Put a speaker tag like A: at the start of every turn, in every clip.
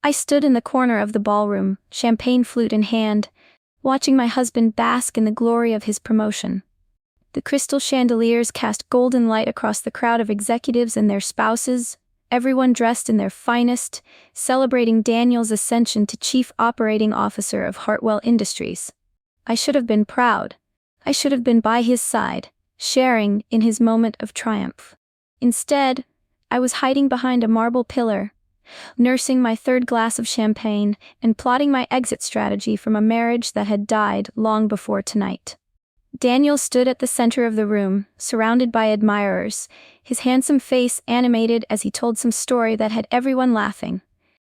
A: I stood in the corner of the ballroom, champagne flute in hand, watching my husband bask in the glory of his promotion. The crystal chandeliers cast golden light across the crowd of executives and their spouses, everyone dressed in their finest, celebrating Daniel's ascension to Chief Operating Officer of Hartwell Industries. I should have been proud. I should have been by his side, sharing in his moment of triumph. Instead, I was hiding behind a marble pillar, nursing my third glass of champagne and plotting my exit strategy from a marriage that had died long before tonight. Daniel stood at the center of the room, surrounded by admirers, his handsome face animated as he told some story that had everyone laughing.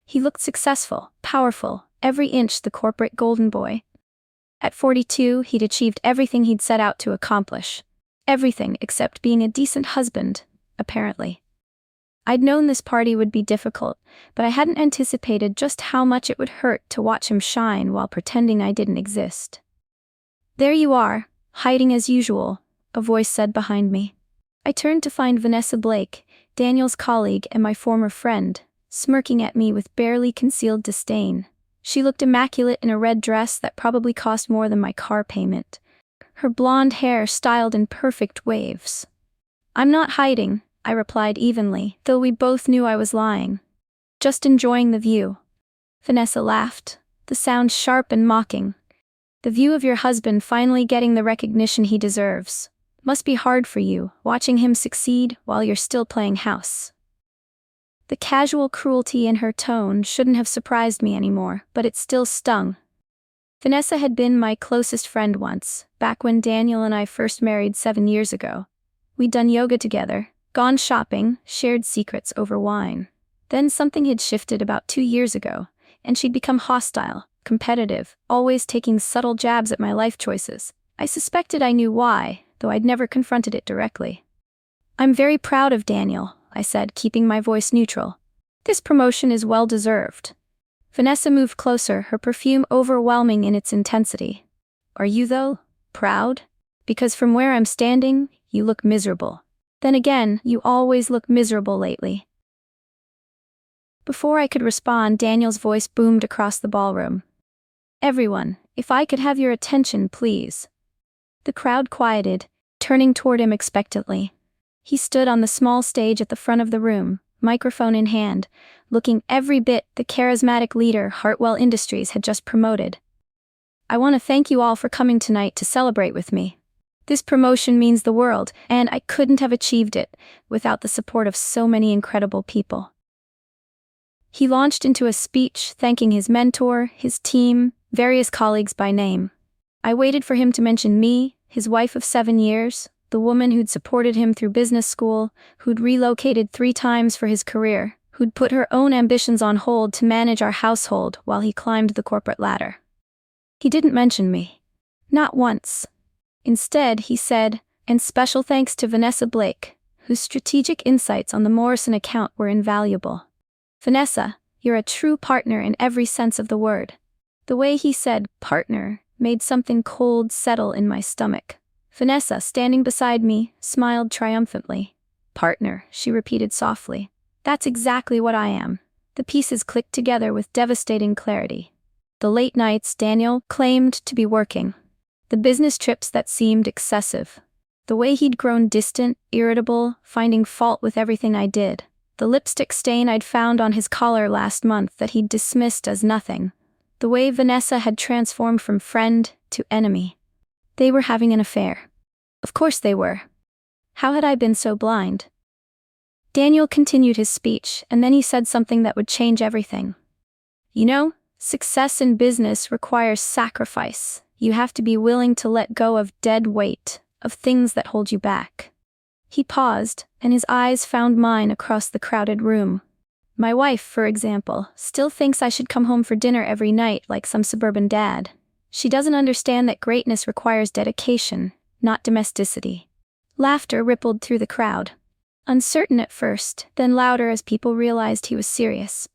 A: He looked successful, powerful, every inch the corporate golden boy. At 42, he'd achieved everything he'd set out to accomplish. Everything except being a decent husband, apparently. I'd known this party would be difficult, but I hadn't anticipated just how much it would hurt to watch him shine while pretending I didn't exist. "There you are, hiding as usual," a voice said behind me. I turned to find Vanessa Blake, Daniel's colleague and my former friend, smirking at me with barely concealed disdain. She looked immaculate in a red dress that probably cost more than my car payment, her blonde hair styled in perfect waves. "I'm not hiding," I replied evenly, though we both knew I was lying. "Just enjoying the view." Vanessa laughed, the sound sharp and mocking. "The view of your husband finally getting the recognition he deserves. Must be hard for you, watching him succeed while you're still playing house." The casual cruelty in her tone shouldn't have surprised me anymore, but it still stung. Vanessa had been my closest friend once, back when Daniel and I first married 7 years ago. We'd done yoga together, gone shopping, shared secrets over wine. Then something had shifted about 2 years ago, and she'd become hostile, competitive, always taking subtle jabs at my life choices. I suspected I knew why, though I'd never confronted it directly. "I'm very proud of Daniel," I said, keeping my voice neutral. "This promotion is well-deserved." Vanessa moved closer, her perfume overwhelming in its intensity. "Are you, though? Proud? Because from where I'm standing, you look miserable. Then again, you always look miserable lately." Before I could respond, Daniel's voice boomed across the ballroom. "Everyone, if I could have your attention, please." The crowd quieted, turning toward him expectantly. He stood on the small stage at the front of the room, microphone in hand, looking every bit the charismatic leader Hartwell Industries had just promoted. "I want to thank you all for coming tonight to celebrate with me. This promotion means the world, and I couldn't have achieved it without the support of so many incredible people." He launched into a speech thanking his mentor, his team, various colleagues by name. I waited for him to mention me, his wife of 7 years, the woman who'd supported him through business school, who'd relocated 3 times for his career, who'd put her own ambitions on hold to manage our household while he climbed the corporate ladder. He didn't mention me. Not once. Instead, he said, "And special thanks to Vanessa Blake, whose strategic insights on the Morrison account were invaluable. Vanessa, you're a true partner in every sense of the word." The way he said "partner" made something cold settle in my stomach. Vanessa, standing beside me, smiled triumphantly. "Partner," she repeated softly. "That's exactly what I am." The pieces clicked together with devastating clarity. The late nights Daniel claimed to be working. The business trips that seemed excessive. The way he'd grown distant, irritable, finding fault with everything I did. The lipstick stain I'd found on his collar last month that he'd dismissed as nothing. The way Vanessa had transformed from friend to enemy. They were having an affair. Of course they were. How had I been so blind? Daniel continued his speech, and then he said something that would change everything. "You know, success in business requires sacrifice. You have to be willing to let go of dead weight, of things that hold you back." He paused, and his eyes found mine across the crowded room. "My wife, for example, still thinks I should come home for dinner every night like some suburban dad. She doesn't understand that greatness requires dedication, not domesticity." Laughter rippled through the crowd. Uncertain at first, then louder as people realized he was serious.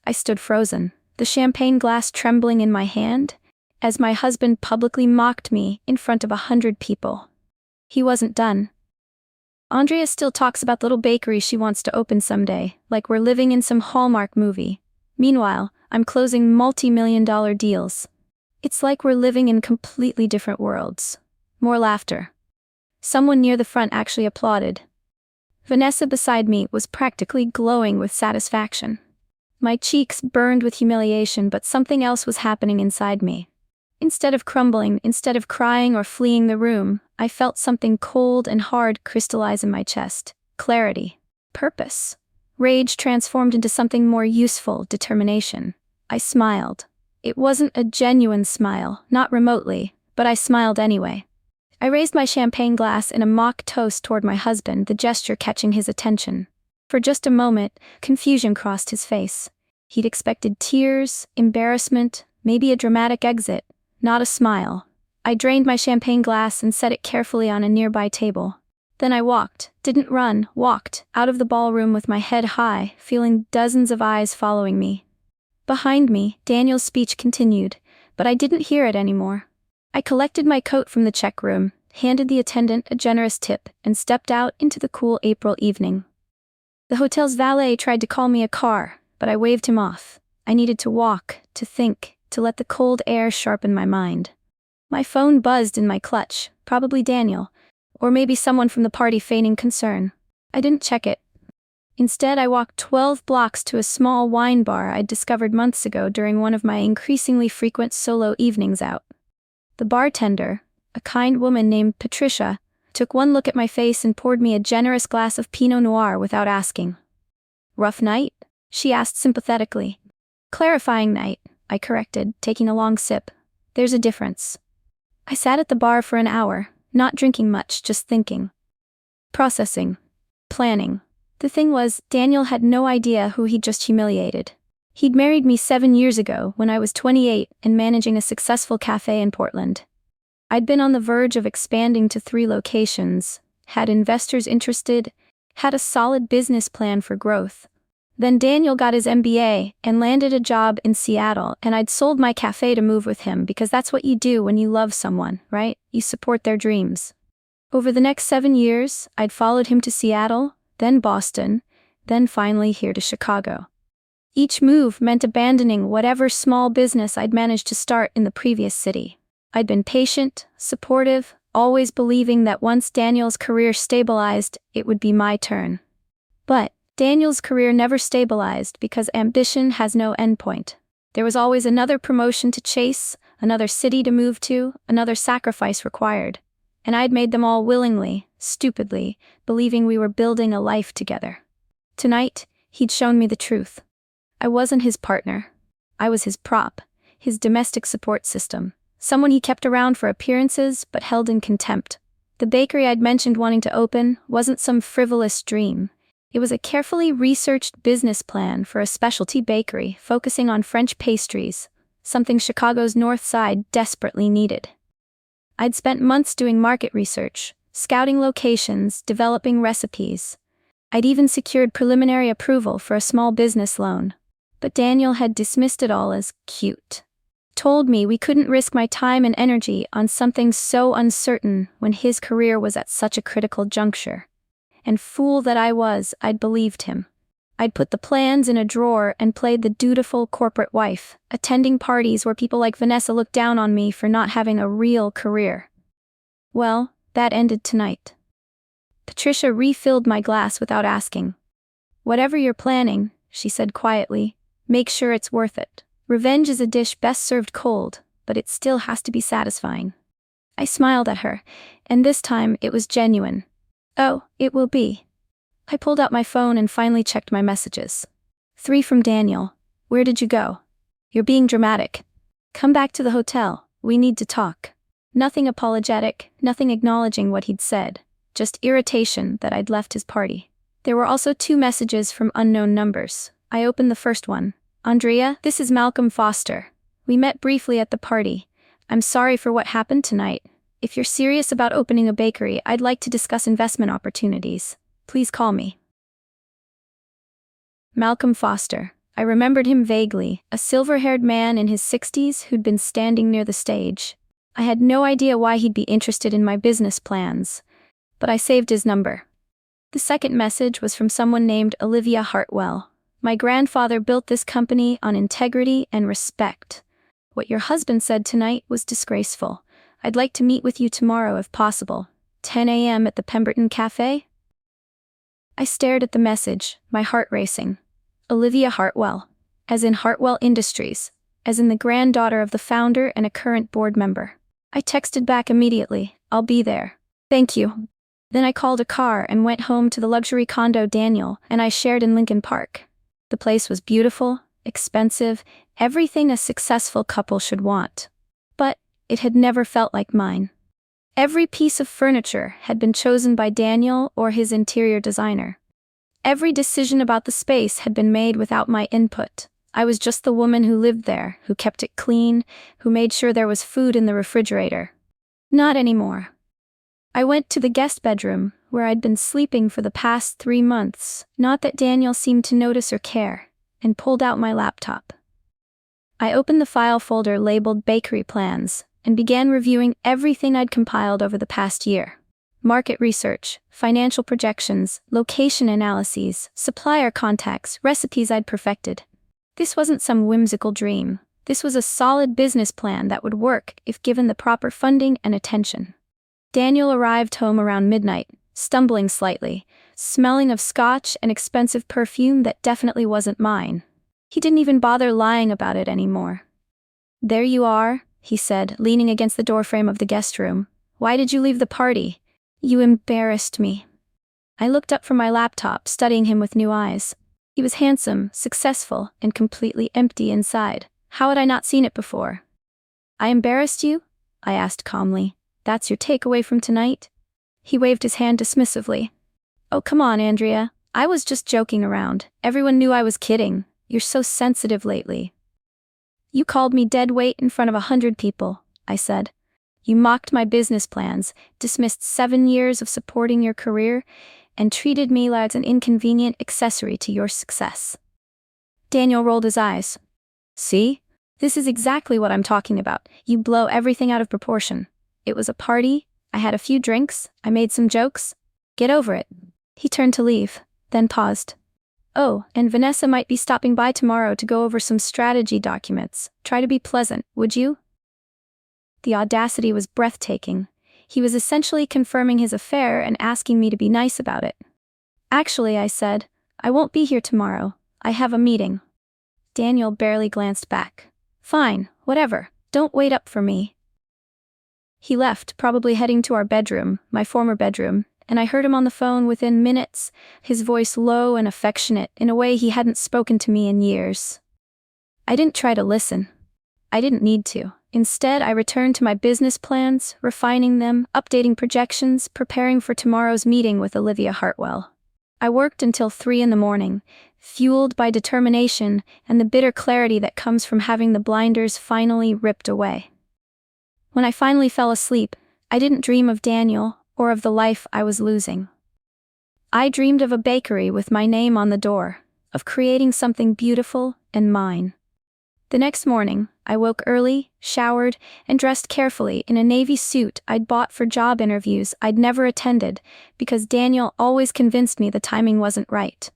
A: I stood frozen, the champagne glass trembling in my hand, as my husband publicly mocked me in front of 100 people. He wasn't done. "Andrea still talks about the little bakery she wants to open someday, like we're living in some Hallmark movie. Meanwhile, I'm closing multi-million-dollar deals. It's like we're living in completely different worlds. More laughter. Someone near the front actually applauded. Vanessa beside me was practically glowing with satisfaction. My cheeks burned with humiliation, but something else was happening inside me. Instead of crumbling, instead of crying or fleeing the room, I felt something cold and hard crystallize in my chest. Clarity. Purpose. Rage transformed into something more useful, determination. I smiled. It wasn't a genuine smile, not remotely, but I smiled anyway. I raised my champagne glass in a mock toast toward my husband, the gesture catching his attention. For just a moment, confusion crossed his face. He'd expected tears, embarrassment, maybe a dramatic exit, not a smile. I drained my champagne glass and set it carefully on a nearby table. Then I walked, didn't run, walked, out of the ballroom with my head high, feeling dozens of eyes following me. Behind me, Daniel's speech continued, but I didn't hear it anymore. I collected my coat from the check room, handed the attendant a generous tip, and stepped out into the cool April evening. The hotel's valet tried to call me a car, but I waved him off. I needed to walk, to think, to let the cold air sharpen my mind. My phone buzzed in my clutch, probably Daniel, or maybe someone from the party feigning concern. I didn't check it. Instead, I walked 12 blocks to a small wine bar I'd discovered months ago during one of my increasingly frequent solo evenings out. The bartender, a kind woman named Patricia, took one look at my face and poured me a generous glass of Pinot Noir without asking. "Rough night?" she asked sympathetically. "Clarifying night," I corrected, taking a long sip. "There's a difference." I sat at the bar for an hour, not drinking much, just thinking. Processing. Planning. The thing was, Daniel had no idea who he'd just humiliated. He'd married me 7 years ago when I was 28 and managing a successful cafe in Portland. I'd been on the verge of expanding to 3 locations, had investors interested, had a solid business plan for growth. Then Daniel got his MBA and landed a job in Seattle, and I'd sold my cafe to move with him because that's what you do when you love someone, right? You support their dreams. Over the next 7 years, I'd followed him to Seattle, then Boston, then finally here to Chicago. Each move meant abandoning whatever small business I'd managed to start in the previous city. I'd been patient, supportive, always believing that once Daniel's career stabilized, it would be my turn. But Daniel's career never stabilized because ambition has no endpoint. There was always another promotion to chase, another city to move to, another sacrifice required. And I'd made them all willingly, stupidly, believing we were building a life together. Tonight, he'd shown me the truth. I wasn't his partner. I was his prop, his domestic support system, someone he kept around for appearances but held in contempt. The bakery I'd mentioned wanting to open wasn't some frivolous dream. It was a carefully researched business plan for a specialty bakery focusing on French pastries, something Chicago's North Side desperately needed. I'd spent months doing market research, scouting locations, developing recipes. I'd even secured preliminary approval for a small business loan. But Daniel had dismissed it all as cute. Told me we couldn't risk my time and energy on something so uncertain when his career was at such a critical juncture. And fool that I was, I'd believed him. I'd put the plans in a drawer and played the dutiful corporate wife, attending parties where people like Vanessa looked down on me for not having a real career. Well, that ended tonight. Patricia refilled my glass without asking. "Whatever you're planning," she said quietly, "make sure it's worth it. Revenge is a dish best served cold, but it still has to be satisfying." I smiled at her, and this time it was genuine. "Oh, it will be." I pulled out my phone and finally checked my messages. 3 from Daniel. "Where did you go? You're being dramatic. Come back to the hotel, we need to talk." Nothing apologetic, nothing acknowledging what he'd said, just irritation that I'd left his party. There were also 2 messages from unknown numbers. I opened the first one. "Andrea, this is Malcolm Foster. We met briefly at the party. I'm sorry for what happened tonight. If you're serious about opening a bakery, I'd like to discuss investment opportunities. Please call me." Malcolm Foster. I remembered him vaguely, a silver-haired man in his 60s who'd been standing near the stage. I had no idea why he'd be interested in my business plans, but I saved his number. The second message was from someone named Olivia Hartwell. My grandfather built this company on integrity and respect. What your husband said tonight was disgraceful. I'd like to meet with you tomorrow if possible. 10 a.m. at the Pemberton Cafe? I stared at the message, my heart racing. Olivia Hartwell. As in Hartwell Industries. As in the granddaughter of the founder and a current board member. I texted back immediately, I'll be there. Thank you. Then I called a car and went home to the luxury condo Daniel and I shared in Lincoln Park. The place was beautiful, expensive, everything a successful couple should want. But it had never felt like mine. Every piece of furniture had been chosen by Daniel or his interior designer. Every decision about the space had been made without my input. I was just the woman who lived there, who kept it clean, who made sure there was food in the refrigerator. Not anymore. I went to the guest bedroom, where I'd been sleeping for the past 3 months, not that Daniel seemed to notice or care, and pulled out my laptop. I opened the file folder labeled Bakery Plans, and began reviewing everything I'd compiled over the past year. Market research, financial projections, location analyses, supplier contacts, recipes I'd perfected. This wasn't some whimsical dream. This was a solid business plan that would work if given the proper funding and attention. Daniel arrived home around midnight, stumbling slightly, smelling of scotch and expensive perfume that definitely wasn't mine. He didn't even bother lying about it anymore. "There you are," he said, leaning against the doorframe of the guest room. "Why did you leave the party? You embarrassed me." I looked up from my laptop, studying him with new eyes. He was handsome, successful, and completely empty inside. How had I not seen it before? "I embarrassed you?" I asked calmly. "That's your takeaway from tonight?" He waved his hand dismissively. "Oh, come on, Andrea. I was just joking around. Everyone knew I was kidding. You're so sensitive lately." "You called me dead weight in front of 100 people," I said. "You mocked my business plans, dismissed 7 years of supporting your career, and treated me like an inconvenient accessory to your success." Daniel rolled his eyes. "See? This is exactly what I'm talking about. You blow everything out of proportion. It was a party, I had a few drinks, I made some jokes. Get over it." He turned to leave, then paused. "Oh, and Vanessa might be stopping by tomorrow to go over some strategy documents. Try to be pleasant, would you?" The audacity was breathtaking. He was essentially confirming his affair and asking me to be nice about it. "Actually," I said, "I won't be here tomorrow. I have a meeting." Daniel barely glanced back. "Fine, whatever. Don't wait up for me." He left, probably heading to our bedroom, my former bedroom, and I heard him on the phone within minutes, his voice low and affectionate in a way he hadn't spoken to me in years. I didn't try to listen. I didn't need to. Instead, I returned to my business plans, refining them, updating projections, preparing for tomorrow's meeting with Olivia Hartwell. I worked until 3 in the morning, fueled by determination and the bitter clarity that comes from having the blinders finally ripped away. When I finally fell asleep, I didn't dream of Daniel or of the life I was losing. I dreamed of a bakery with my name on the door, of creating something beautiful and mine. The next morning, I woke early, showered, and dressed carefully in a navy suit I'd bought for job interviews I'd never attended because Daniel always convinced me the timing wasn't right.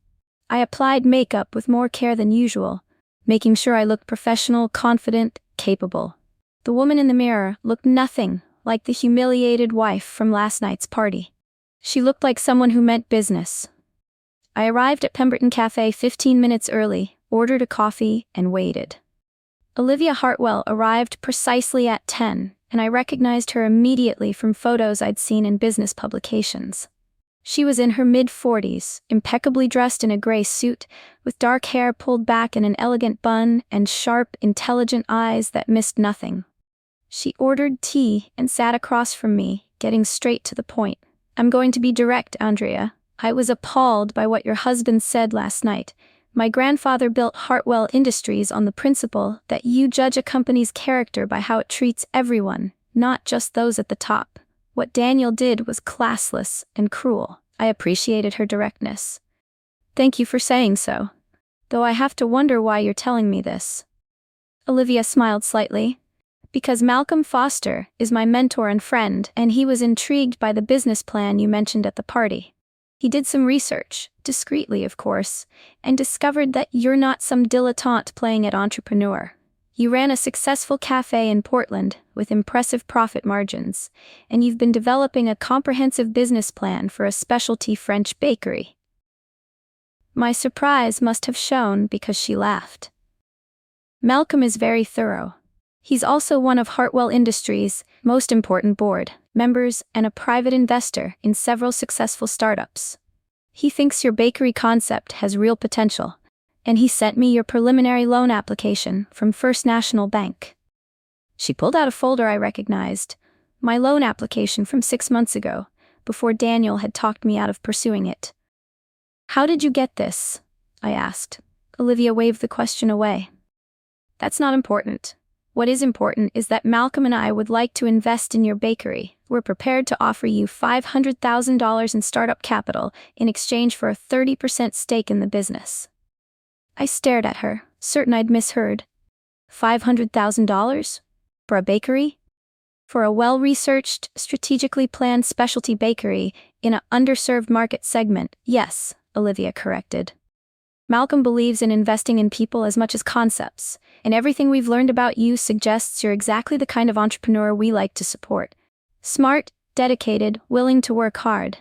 A: I applied makeup with more care than usual, making sure I looked professional, confident, capable. The woman in the mirror looked nothing like the humiliated wife from last night's party. She looked like someone who meant business. I arrived at Pemberton Cafe 15 minutes early, ordered a coffee, and waited. Olivia Hartwell arrived precisely at 10, and I recognized her immediately from photos I'd seen in business publications. She was in her mid-40s, impeccably dressed in a gray suit, with dark hair pulled back in an elegant bun and sharp, intelligent eyes that missed nothing. She ordered tea and sat across from me, getting straight to the point. "I'm going to be direct, Andrea. I was appalled by what your husband said last night. My grandfather built Hartwell Industries on the principle that you judge a company's character by how it treats everyone, not just those at the top. What Daniel did was classless and cruel." I appreciated her directness. "Thank you for saying so. Though I have to wonder why you're telling me this." Olivia smiled slightly. "Because Malcolm Foster is my mentor and friend, and he was intrigued by the business plan you mentioned at the party. He did some research, discreetly of course, and discovered that you're not some dilettante playing at entrepreneur. You ran a successful cafe in Portland with impressive profit margins, and you've been developing a comprehensive business plan for a specialty French bakery. My surprise must have shown because she laughed. Malcolm is very thorough. He's also one of Hartwell Industries' most important board members and a private investor in several successful startups. He thinks your bakery concept has real potential, and he sent me your preliminary loan application from First National Bank. She pulled out a folder I recognized, my loan application from 6 months ago, before Daniel had talked me out of pursuing it. How did you get this? I asked. Olivia waved the question away. That's not important. What is important is that Malcolm and I would like to invest in your bakery. We're prepared to offer you $500,000 in startup capital in exchange for a 30% stake in the business. I stared at her, certain I'd misheard. $500,000? For a bakery? For a well-researched, strategically planned specialty bakery in an underserved market segment, yes, Olivia corrected. Malcolm believes in investing in people as much as concepts, and everything we've learned about you suggests you're exactly the kind of entrepreneur we like to support. Smart, dedicated, willing to work hard.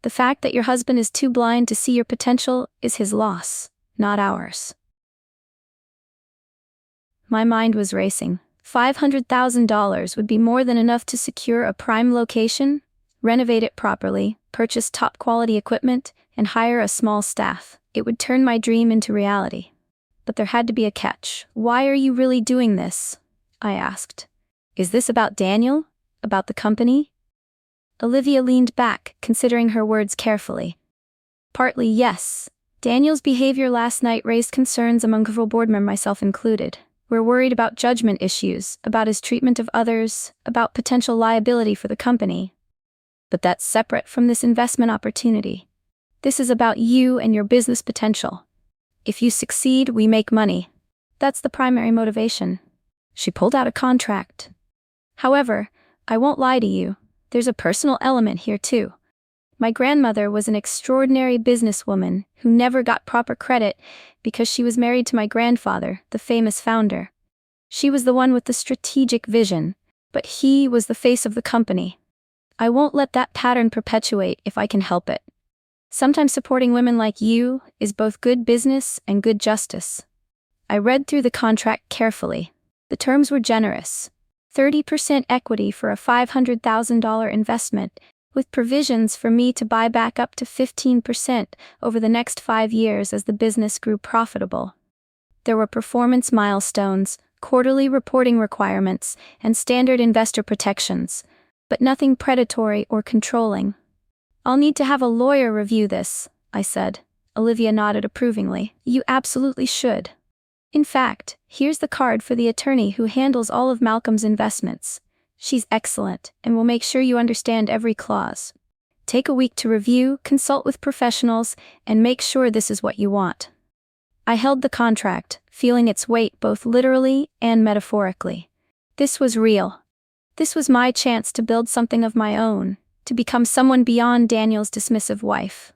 A: The fact that your husband is too blind to see your potential is his loss, not ours. My mind was racing. $500,000 would be more than enough to secure a prime location, renovate it properly, purchase top-quality equipment, and hire a small staff. It would turn my dream into reality. But there had to be a catch. Why are you really doing this? I asked. Is this about Daniel? About the company? Olivia leaned back, considering her words carefully. Partly, yes. Daniel's behavior last night raised concerns among several board members, myself included. We're worried about judgment issues, about his treatment of others, about potential liability for the company. But that's separate from this investment opportunity. This is about you and your business potential. If you succeed, we make money. That's the primary motivation. She pulled out a contract. However, I won't lie to you, there's a personal element here too. My grandmother was an extraordinary businesswoman who never got proper credit because she was married to my grandfather, the famous founder. She was the one with the strategic vision, but he was the face of the company. I won't let that pattern perpetuate if I can help it. Sometimes supporting women like you is both good business and good justice. I read through the contract carefully. The terms were generous. 30% equity for a $500,000 investment, with provisions for me to buy back up to 15% over the next 5 years as the business grew profitable. There were performance milestones, quarterly reporting requirements, and standard investor protections, but nothing predatory or controlling. I'll need to have a lawyer review this, I said. Olivia nodded approvingly. You absolutely should. In fact, here's the card for the attorney who handles all of Malcolm's investments. She's excellent and will make sure you understand every clause. Take a week to review, consult with professionals, and make sure this is what you want. I held the contract, feeling its weight both literally and metaphorically. This was real. This was my chance to build something of my own, to become someone beyond Daniel's dismissive wife.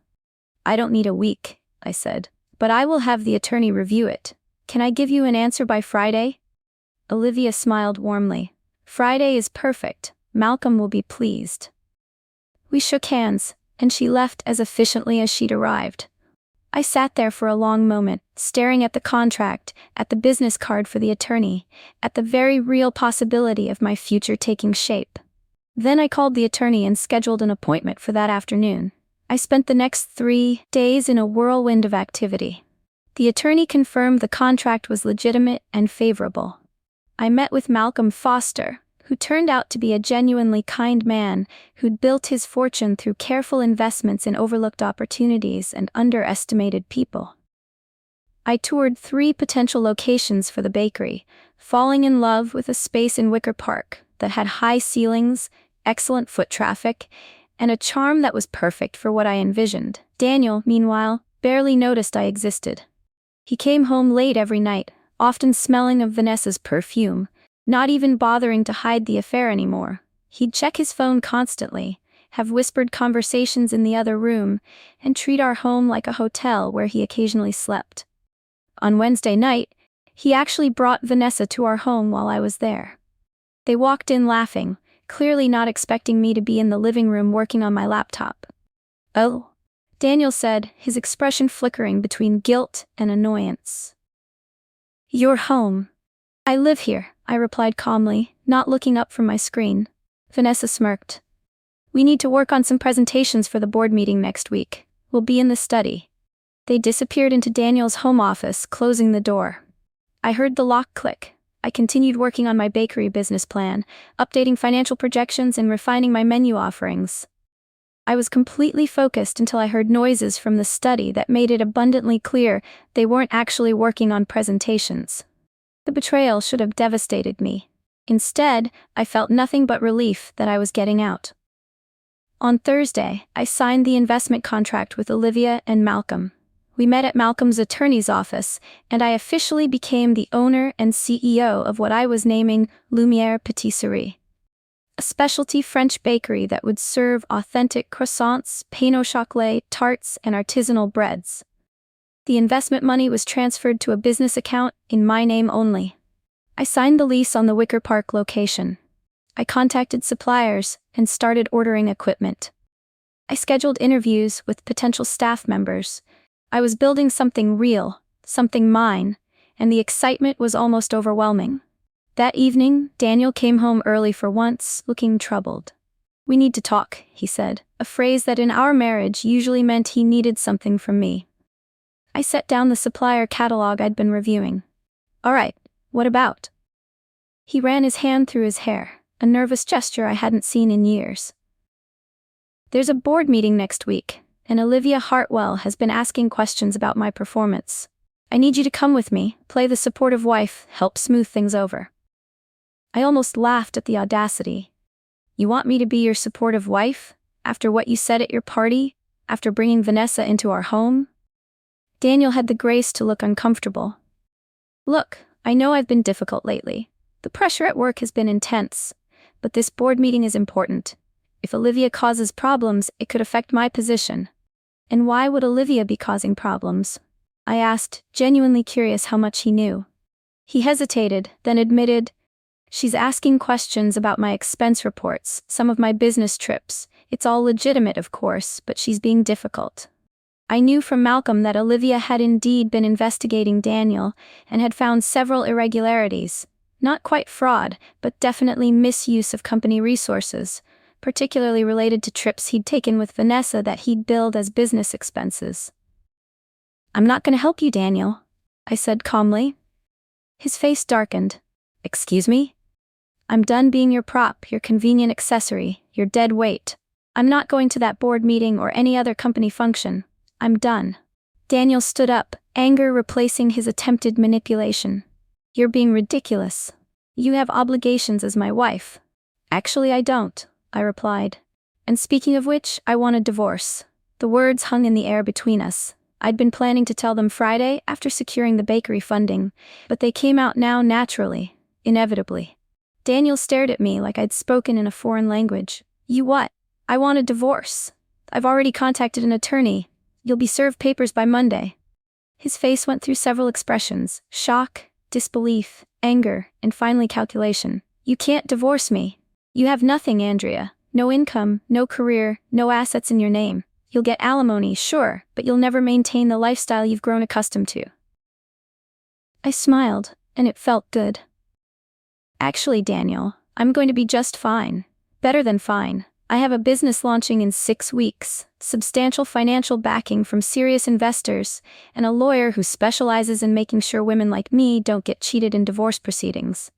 A: I don't need a week, I said, but I will have the attorney review it. Can I give you an answer by Friday? Olivia smiled warmly. Friday is perfect. Malcolm will be pleased. We shook hands, and she left as efficiently as she'd arrived. I sat there for a long moment, staring at the contract, at the business card for the attorney, at the very real possibility of my future taking shape. Then I called the attorney and scheduled an appointment for that afternoon. I spent the next 3 days in a whirlwind of activity. The attorney confirmed the contract was legitimate and favorable. I met with Malcolm Foster, who turned out to be a genuinely kind man who'd built his fortune through careful investments in overlooked opportunities and underestimated people. I toured 3 potential locations for the bakery, falling in love with a space in Wicker Park that had high ceilings, excellent foot traffic, and a charm that was perfect for what I envisioned. Daniel, meanwhile, barely noticed I existed. He came home late every night, often smelling of Vanessa's perfume, not even bothering to hide the affair anymore. He'd check his phone constantly, have whispered conversations in the other room, and treat our home like a hotel where he occasionally slept. On Wednesday night, he actually brought Vanessa to our home while I was there. They walked in laughing, clearly not expecting me to be in the living room working on my laptop. "Oh," Daniel said, his expression flickering between guilt and annoyance. "You're home." "I live here," I replied calmly, not looking up from my screen. Vanessa smirked. "We need to work on some presentations for the board meeting next week. We'll be in the study." They disappeared into Daniel's home office, closing the door. I heard the lock click. I continued working on my bakery business plan, updating financial projections and refining my menu offerings. I was completely focused until I heard noises from the study that made it abundantly clear they weren't actually working on presentations. The betrayal should have devastated me. Instead, I felt nothing but relief that I was getting out. On Thursday, I signed the investment contract with Olivia and Malcolm. We met at Malcolm's attorney's office, and I officially became the owner and CEO of what I was naming Lumière Patisserie, a specialty French bakery that would serve authentic croissants, pain au chocolat, tarts, and artisanal breads. The investment money was transferred to a business account in my name only. I signed the lease on the Wicker Park location. I contacted suppliers and started ordering equipment. I scheduled interviews with potential staff members. I was building something real, something mine, and the excitement was almost overwhelming. That evening, Daniel came home early for once, looking troubled. "We need to talk," he said, a phrase that in our marriage usually meant he needed something from me. I set down the supplier catalog I'd been reviewing. "All right, what about?" He ran his hand through his hair, a nervous gesture I hadn't seen in years. "There's a board meeting next week, and Olivia Hartwell has been asking questions about my performance. I need you to come with me, play the supportive wife, help smooth things over." I almost laughed at the audacity. "You want me to be your supportive wife? After what you said at your party? After bringing Vanessa into our home?" Daniel had the grace to look uncomfortable. "Look, I know I've been difficult lately. The pressure at work has been intense. But this board meeting is important. If Olivia causes problems, it could affect my position." "And why would Olivia be causing problems?" I asked, genuinely curious how much he knew. He hesitated, then admitted, "She's asking questions about my expense reports, some of my business trips. It's all legitimate, of course, but she's being difficult." I knew from Malcolm that Olivia had indeed been investigating Daniel and had found several irregularities. Not quite fraud, but definitely misuse of company resources, particularly related to trips he'd taken with Vanessa that he'd billed as business expenses. "I'm not going to help you, Daniel," I said calmly. His face darkened. "Excuse me? I'm done being your prop, your convenient accessory, your dead weight. I'm not going to that board meeting or any other company function. I'm done." Daniel stood up, anger replacing his attempted manipulation. "You're being ridiculous. You have obligations as my wife." "Actually, I don't," I replied. "And speaking of which, I want a divorce." The words hung in the air between us. I'd been planning to tell them Friday after securing the bakery funding, but they came out now naturally, inevitably. Daniel stared at me like I'd spoken in a foreign language. "You what?" "I want a divorce. I've already contacted an attorney. You'll be served papers by Monday." His face went through several expressions: shock, disbelief, anger, and finally calculation. "You can't divorce me. You have nothing, Andrea. No income, no career, no assets in your name. You'll get alimony, sure, but you'll never maintain the lifestyle you've grown accustomed to." I smiled, and it felt good. "Actually, Daniel, I'm going to be just fine. Better than fine. I have a business launching in 6 weeks, substantial financial backing from serious investors, and a lawyer who specializes in making sure women like me don't get cheated in divorce proceedings."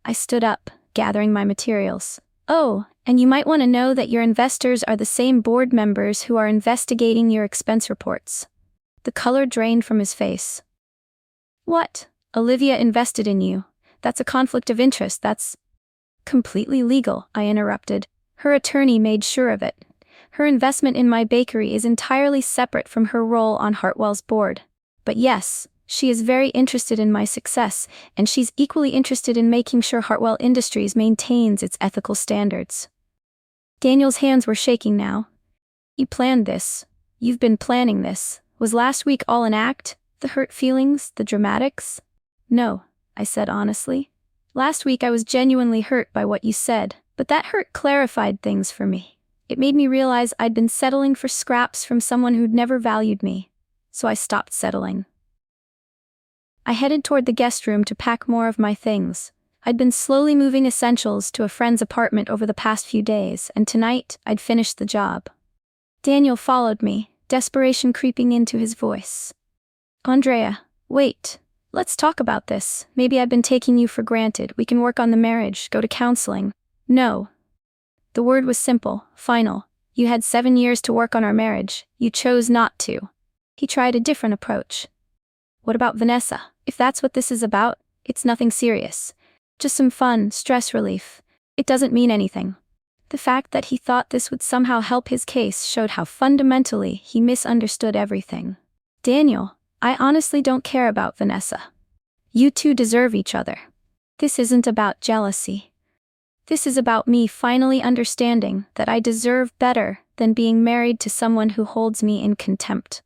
A: I stood up, gathering my materials. "Oh, and you might want to know that your investors are the same board members who are investigating your expense reports." The color drained from his face. "What? Olivia invested in you? That's a conflict of interest, that's..." "Completely legal," I interrupted. "Her attorney made sure of it. Her investment in my bakery is entirely separate from her role on Hartwell's board. But yes, she is very interested in my success, and she's equally interested in making sure Hartwell Industries maintains its ethical standards." Daniel's hands were shaking now. You planned this. You've been planning this. Was last week all an act? The hurt feelings, the dramatics? No, I said honestly. Last week I was genuinely hurt by what you said, but that hurt clarified things for me. It made me realize I'd been settling for scraps from someone who'd never valued me. So I stopped settling. I headed toward the guest room to pack more of my things. I'd been slowly moving essentials to a friend's apartment over the past few days, and tonight I'd finished the job. Daniel followed me, desperation creeping into his voice. Andrea, wait. Let's talk about this. Maybe I've been taking you for granted. We can work on the marriage, go to counseling. No. The word was simple, final. You had 7 years to work on our marriage. You chose not to. He tried a different approach. What about Vanessa? If that's what this is about, it's nothing serious. Just some fun, stress relief. It doesn't mean anything. The fact that he thought this would somehow help his case showed how fundamentally he misunderstood everything. Daniel, I honestly don't care about Vanessa. You two deserve each other. This isn't about jealousy. This is about me finally understanding that I deserve better than being married to someone who holds me in contempt.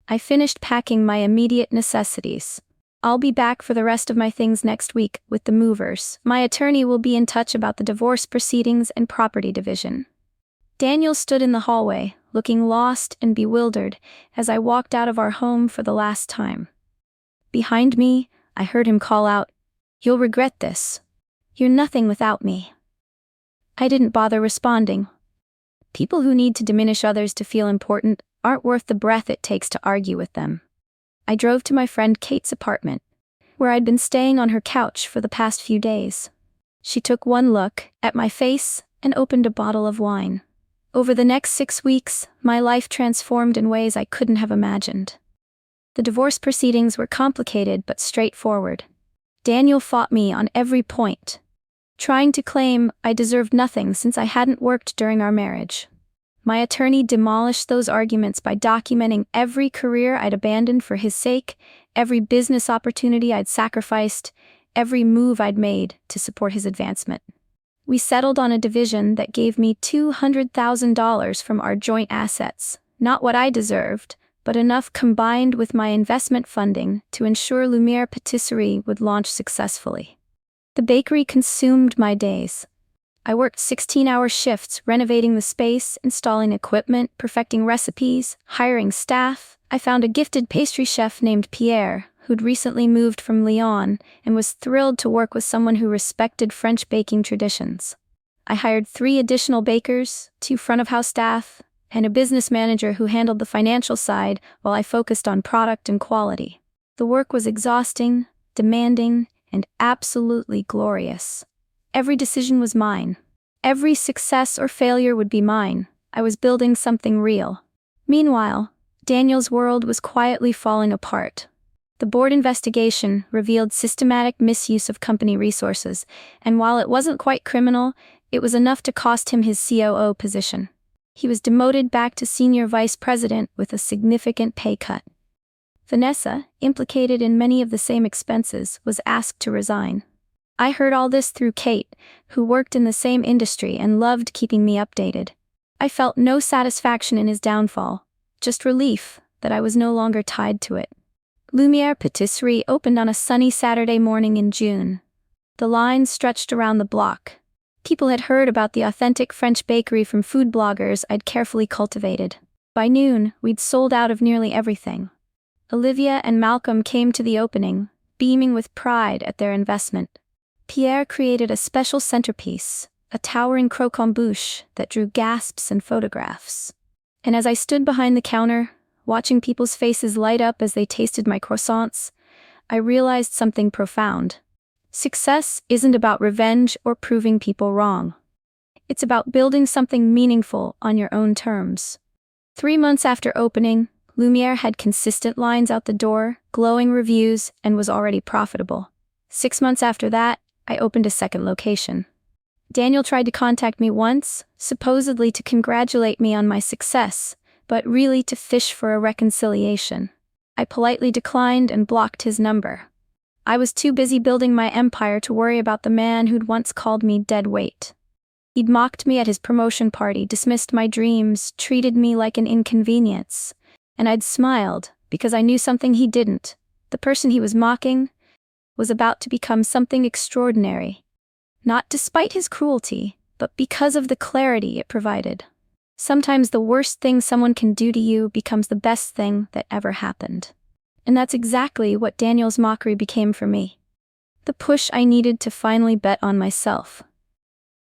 A: I finished packing my immediate necessities. I'll be back for the rest of my things next week with the movers. My attorney will be in touch about the divorce proceedings and property division. Daniel stood in the hallway, looking lost and bewildered as I walked out of our home for the last time. Behind me, I heard him call out, "You'll regret this. You're nothing without me." I didn't bother responding. People who need to diminish others to feel important aren't worth the breath it takes to argue with them. I drove to my friend Kate's apartment, where I'd been staying on her couch for the past few days. She took one look at my face and opened a bottle of wine. Over the next 6 weeks, my life transformed in ways I couldn't have imagined. The divorce proceedings were complicated but straightforward. Daniel fought me on every point, trying to claim I deserved nothing since I hadn't worked during our marriage. My attorney demolished those arguments by documenting every career I'd abandoned for his sake, every business opportunity I'd sacrificed, every move I'd made to support his advancement. We settled on a division that gave me $200,000 from our joint assets, not what I deserved, but enough combined with my investment funding to ensure Lumiere Patisserie would launch successfully. The bakery consumed my days. I worked 16-hour shifts renovating the space, installing equipment, perfecting recipes, hiring staff. I found a gifted pastry chef named Pierre, who'd recently moved from Lyon and was thrilled to work with someone who respected French baking traditions. I hired 3 additional bakers, 2 front-of-house staff, and a business manager who handled the financial side while I focused on product and quality. The work was exhausting, demanding, and absolutely glorious. Every decision was mine. Every success or failure would be mine. I was building something real. Meanwhile, Daniel's world was quietly falling apart. The board investigation revealed systematic misuse of company resources, and while it wasn't quite criminal, it was enough to cost him his COO position. He was demoted back to senior vice president with a significant pay cut. Vanessa, implicated in many of the same expenses, was asked to resign. I heard all this through Kate, who worked in the same industry and loved keeping me updated. I felt no satisfaction in his downfall, just relief that I was no longer tied to it. Lumiere Patisserie opened on a sunny Saturday morning in June. The lines stretched around the block. People had heard about the authentic French bakery from food bloggers I'd carefully cultivated. By noon, we'd sold out of nearly everything. Olivia and Malcolm came to the opening, beaming with pride at their investment. Pierre created a special centerpiece, a towering croquembouche that drew gasps and photographs. And as I stood behind the counter, watching people's faces light up as they tasted my croissants, I realized something profound. Success isn't about revenge or proving people wrong. It's about building something meaningful on your own terms. 3 months after opening, Lumiere had consistent lines out the door, glowing reviews, and was already profitable. 6 months after that, I opened a second location. Daniel tried to contact me once, supposedly to congratulate me on my success, but really to fish for a reconciliation. I politely declined and blocked his number. I was too busy building my empire to worry about the man who'd once called me dead weight. He'd mocked me at his promotion party, dismissed my dreams, treated me like an inconvenience. And I'd smiled, because I knew something he didn't. The person he was mocking was about to become something extraordinary. Not despite his cruelty, but because of the clarity it provided. Sometimes the worst thing someone can do to you becomes the best thing that ever happened. And that's exactly what Daniel's mockery became for me. The push I needed to finally bet on myself.